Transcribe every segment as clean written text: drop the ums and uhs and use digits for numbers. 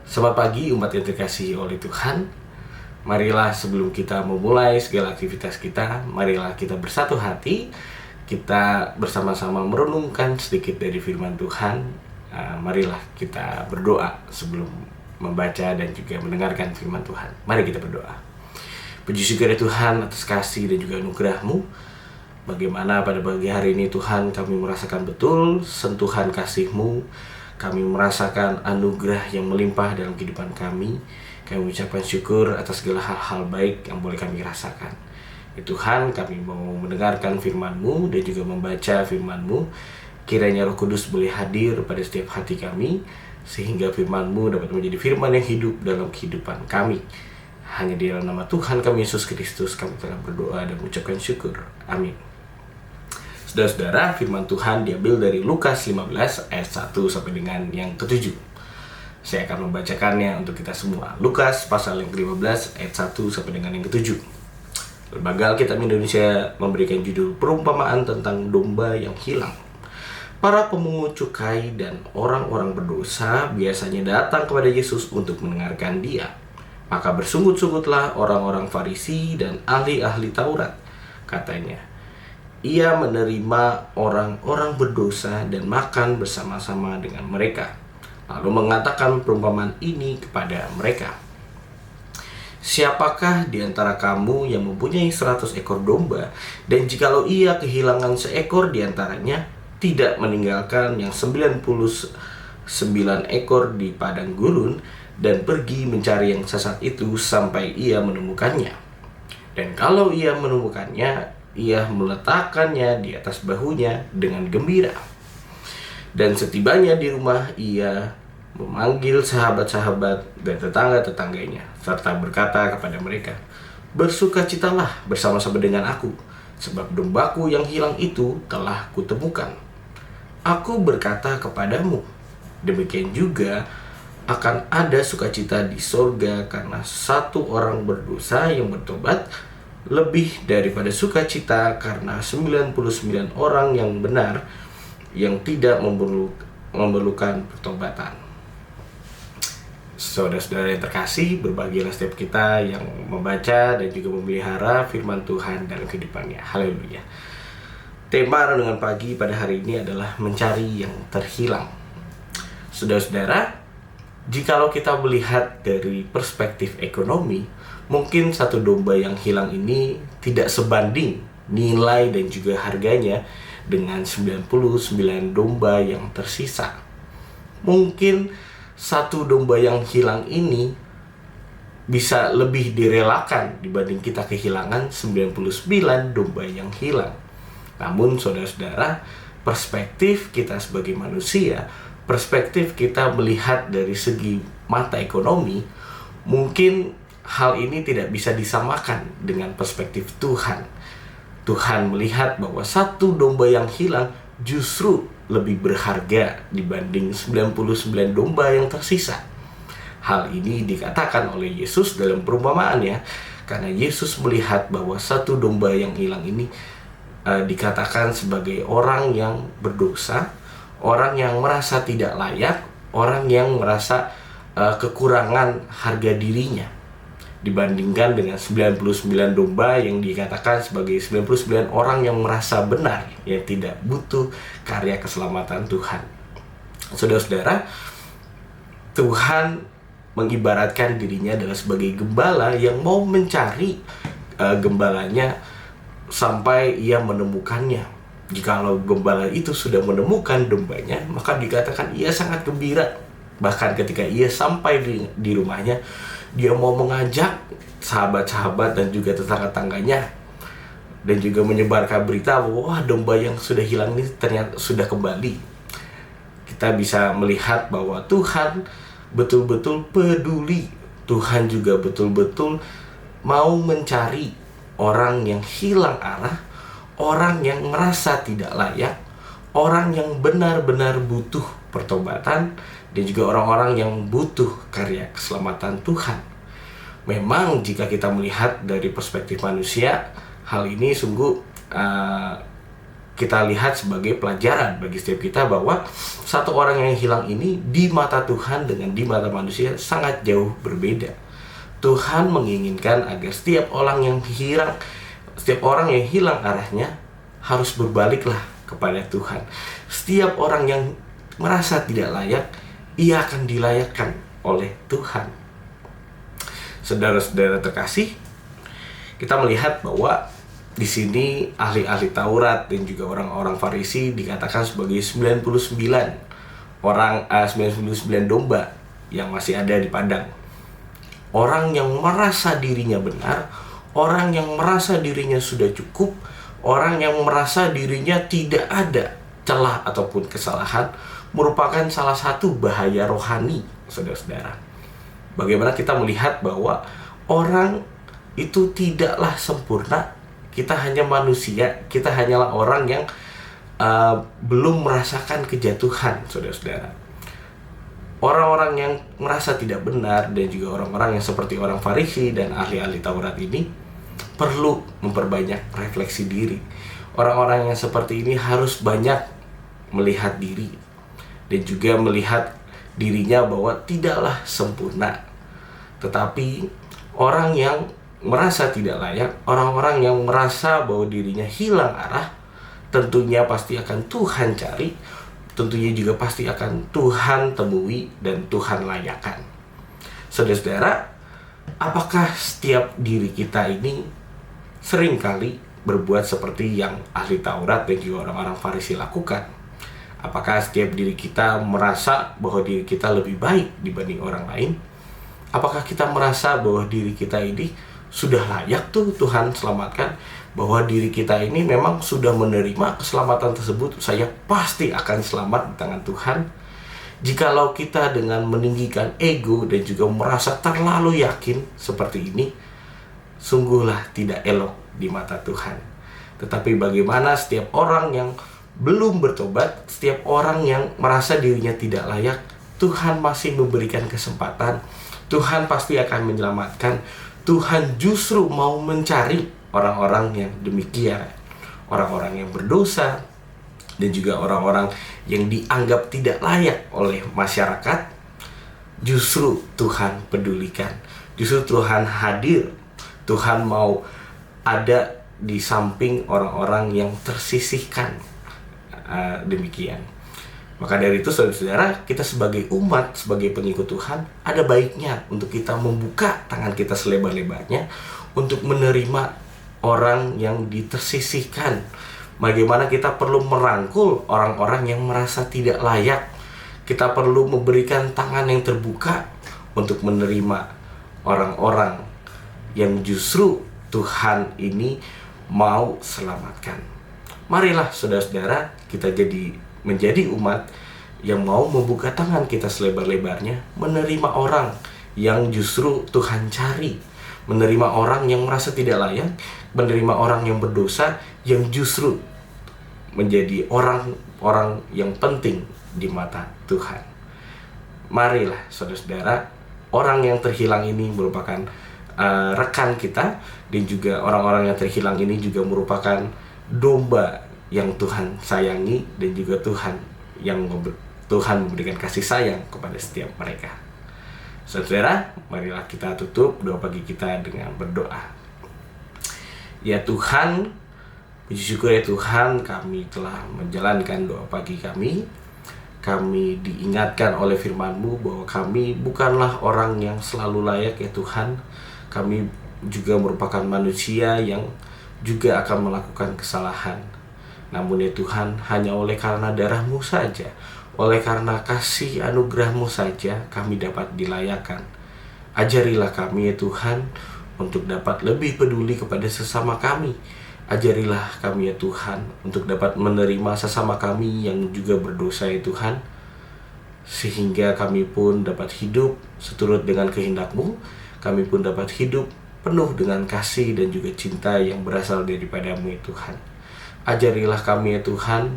Selamat pagi umat yang terkasihi oleh Tuhan. Marilah sebelum kita memulai segala aktivitas kita, marilah kita bersatu hati. Kita bersama-sama merenungkan sedikit dari firman Tuhan. Marilah kita berdoa sebelum membaca dan juga mendengarkan firman Tuhan. Mari kita berdoa. Puji syukur ya Tuhan atas kasih dan juga anugerah-Mu. Bagaimana pada pagi hari ini Tuhan kami merasakan betul sentuhan kasih-Mu. Kami merasakan anugerah yang melimpah dalam kehidupan kami. Kami mengucapkan syukur atas segala hal-hal baik yang boleh kami rasakan. Ya Tuhan, kami mau mendengarkan firman-Mu dan juga membaca firman-Mu. Kiranya Roh Kudus boleh hadir pada setiap hati kami, sehingga firman-Mu dapat menjadi firman yang hidup dalam kehidupan kami. Hanya di dalam nama Tuhan kami Yesus Kristus kami telah berdoa dan mengucapkan syukur. Amin. Saudara-saudara, firman Tuhan diambil dari Lukas 15 ayat 1 sampai dengan yang ke-7. Saya akan membacakannya untuk kita semua. Lukas pasal yang ke-15 ayat 1 sampai dengan yang ke-7. Lembaga Alkitab Indonesia memberikan judul perumpamaan tentang domba yang hilang. Para pemungut cukai dan orang-orang berdosa biasanya datang kepada Yesus untuk mendengarkan Dia. Maka bersungut-sungutlah orang-orang Farisi dan ahli-ahli Taurat. Katanya, Ia menerima orang-orang berdosa dan makan bersama-sama dengan mereka. Lalu mengatakan perumpamaan ini kepada mereka. Siapakah di antara kamu yang mempunyai 100 ekor domba, dan jikalau ia kehilangan seekor di antaranya, tidak meninggalkan yang 99 ekor di padang gurun, dan pergi mencari yang sesat itu sampai ia menemukannya. Dan kalau ia menemukannya, ia meletakkannya di atas bahunya dengan gembira. Dan setibanya di rumah, ia memanggil sahabat-sahabat dan tetangga-tetangganya, serta berkata kepada mereka, bersukacitalah bersama-sama dengan aku, sebab dombaku yang hilang itu telah kutemukan. Aku berkata kepadamu, demikian juga akan ada sukacita di sorga karena satu orang berdosa yang bertobat, lebih daripada sukacita karena 99 orang yang benar yang tidak memerlukan pertobatan. Saudara-saudara yang terkasih, berbahagialah setiap kita yang membaca dan juga memelihara firman Tuhan dalam kehidupannya. Haleluya. Tema renungan pagi pada hari ini adalah mencari yang terhilang. Saudara-saudara, jikalau kita melihat dari perspektif ekonomi, mungkin satu domba yang hilang ini tidak sebanding nilai dan juga harganya dengan 99 domba yang tersisa. Mungkin satu domba yang hilang ini bisa lebih direlakan dibanding kita kehilangan 99 domba yang hilang. Namun saudara-saudara, perspektif kita sebagai manusia, perspektif kita melihat dari segi mata ekonomi, mungkin hal ini tidak bisa disamakan dengan perspektif Tuhan. Tuhan melihat bahwa satu domba yang hilang justru lebih berharga dibanding 99 domba yang tersisa. Hal ini dikatakan oleh Yesus dalam perumpamaannya, karena Yesus melihat bahwa satu domba yang hilang ini dikatakan sebagai orang yang berdosa, orang yang merasa tidak layak, orang yang merasa kekurangan harga dirinya, dibandingkan dengan 99 domba yang dikatakan sebagai 99 orang yang merasa benar, yang tidak butuh karya keselamatan Tuhan. Saudara-saudara, Tuhan mengibaratkan dirinya adalah sebagai gembala yang mau mencari gembalanya sampai ia menemukannya. Jikalau gembala itu sudah menemukan dombanya, maka dikatakan ia sangat gembira. Bahkan ketika ia sampai di rumahnya, dia mau mengajak sahabat-sahabat dan juga tetangga-tangganya, dan juga menyebarkan berita bahwa domba yang sudah hilang ini ternyata sudah kembali. Kita bisa melihat bahwa Tuhan betul-betul peduli. Tuhan juga betul-betul mau mencari orang yang hilang arah, orang yang merasa tidak layak, orang yang benar-benar butuh pertobatan, dan juga orang-orang yang butuh karya keselamatan Tuhan. Memang jika kita melihat dari perspektif manusia, hal ini sungguh kita lihat sebagai pelajaran bagi setiap kita bahwa satu orang yang hilang ini di mata Tuhan dengan di mata manusia sangat jauh berbeda. Tuhan menginginkan agar setiap orang yang hilang arahnya harus berbaliklah kepada Tuhan. Setiap orang yang merasa tidak layak, ia akan dilayakkan oleh Tuhan. Saudara-saudara terkasih, kita melihat bahwa di sini ahli-ahli Taurat dan juga orang-orang Farisi dikatakan sebagai 99 domba yang masih ada di padang. Orang yang merasa dirinya benar, orang yang merasa dirinya sudah cukup, orang yang merasa dirinya tidak ada celah ataupun kesalahan, merupakan salah satu bahaya rohani, saudara-saudara. Bagaimana kita melihat bahwa orang itu tidaklah sempurna. Kita hanya manusia, kita hanyalah orang yang belum merasakan kejatuhan, saudara-saudara. Orang-orang yang merasa tidak benar dan juga orang-orang yang seperti orang Farisi dan ahli-ahli Taurat ini perlu memperbanyak refleksi diri. Orang-orang yang seperti ini harus banyak melihat diri dan juga melihat dirinya bahwa tidaklah sempurna. Tetapi orang yang merasa tidak layak, orang-orang yang merasa bahwa dirinya hilang arah, tentunya pasti akan Tuhan cari, tentunya juga pasti akan Tuhan temui dan Tuhan layakkan. Saudara-saudara, apakah setiap diri kita ini seringkali berbuat seperti yang ahli Taurat dan juga orang-orang Farisi lakukan? Apakah setiap diri kita merasa bahwa diri kita lebih baik dibanding orang lain? Apakah kita merasa bahwa diri kita ini sudah layak tuh Tuhan selamatkan, bahwa diri kita ini memang sudah menerima keselamatan tersebut, saya pasti akan selamat di tangan Tuhan? Jikalau kita dengan meninggikan ego dan juga merasa terlalu yakin seperti ini, sungguhlah tidak elok di mata Tuhan. Tetapi bagaimana setiap orang yang belum bertobat, setiap orang yang merasa dirinya tidak layak, Tuhan masih memberikan kesempatan. Tuhan pasti akan menyelamatkan. Tuhan justru mau mencari orang-orang yang demikian, orang-orang yang berdosa dan juga orang-orang yang dianggap tidak layak oleh masyarakat. Justru Tuhan pedulikan, justru Tuhan hadir. Tuhan mau ada di samping orang-orang yang tersisihkan. Demikian. Maka dari itu saudara-saudara, kita sebagai umat, sebagai pengikut Tuhan, ada baiknya untuk kita membuka tangan kita selebar-lebarnya untuk menerima orang yang ditersisihkan. Bagaimana kita perlu merangkul orang-orang yang merasa tidak layak. Kita perlu memberikan tangan yang terbuka untuk menerima orang-orang yang justru Tuhan ini mau selamatkan. Marilah saudara-saudara, kita menjadi umat yang mau membuka tangan kita selebar-lebarnya, menerima orang yang justru Tuhan cari, menerima orang yang merasa tidak layak, menerima orang yang berdosa yang justru menjadi orang-orang yang penting di mata Tuhan. Marilah saudara-saudara, orang yang terhilang ini merupakan rekan kita, dan juga orang-orang yang terhilang ini juga merupakan domba yang Tuhan sayangi, dan juga Tuhan memberikan kasih sayang kepada setiap mereka. Saudara, marilah kita tutup doa pagi kita dengan berdoa. Ya Tuhan, puji syukur ya Tuhan, kami telah menjalankan doa pagi kami. Kami diingatkan oleh firman-Mu bahwa kami bukanlah orang yang selalu layak ya Tuhan. Kami juga merupakan manusia yang juga akan melakukan kesalahan. Namun ya Tuhan, hanya oleh karena darah-Mu saja, oleh karena kasih anugerah-Mu saja, kami dapat dilayakkan. Ajarilah kami ya Tuhan, untuk dapat lebih peduli kepada sesama kami. Ajarilah kami ya Tuhan, untuk dapat menerima sesama kami yang juga berdosa ya Tuhan, sehingga kami pun dapat hidup seturut dengan kehendak-Mu. Kami pun dapat hidup penuh dengan kasih dan juga cinta yang berasal daripada-Mu ya Tuhan. Ajarilah kami ya Tuhan,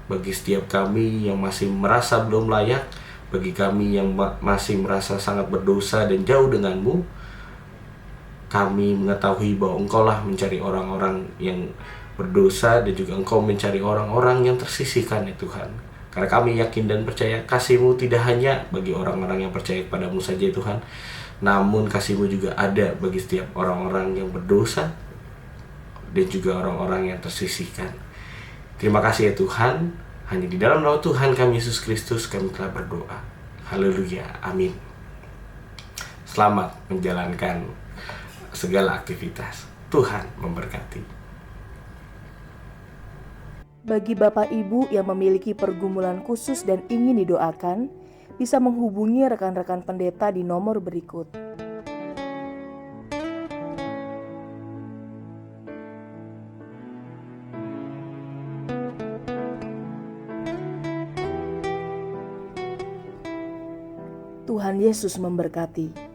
bagi setiap kami yang masih merasa belum layak, bagi kami yang masih merasa sangat berdosa dan jauh dengan-Mu, kami mengetahui bahwa Engkau lah mencari orang-orang yang berdosa, dan juga Engkau mencari orang-orang yang tersisihkan ya Tuhan. Karena kami yakin dan percaya kasih-Mu tidak hanya bagi orang-orang yang percaya kepadamu saja ya Tuhan, namun kasih-Mu juga ada bagi setiap orang-orang yang berdosa dan juga orang-orang yang tersisihkan. Terima kasih ya Tuhan. Hanya di dalam nama Tuhan kami Yesus Kristus kami telah berdoa. Haleluya, amin. Selamat menjalankan segala aktivitas. Tuhan memberkati. Bagi Bapak Ibu yang memiliki pergumulan khusus dan ingin didoakan, bisa menghubungi rekan-rekan pendeta di nomor berikut. Tuhan Yesus memberkati.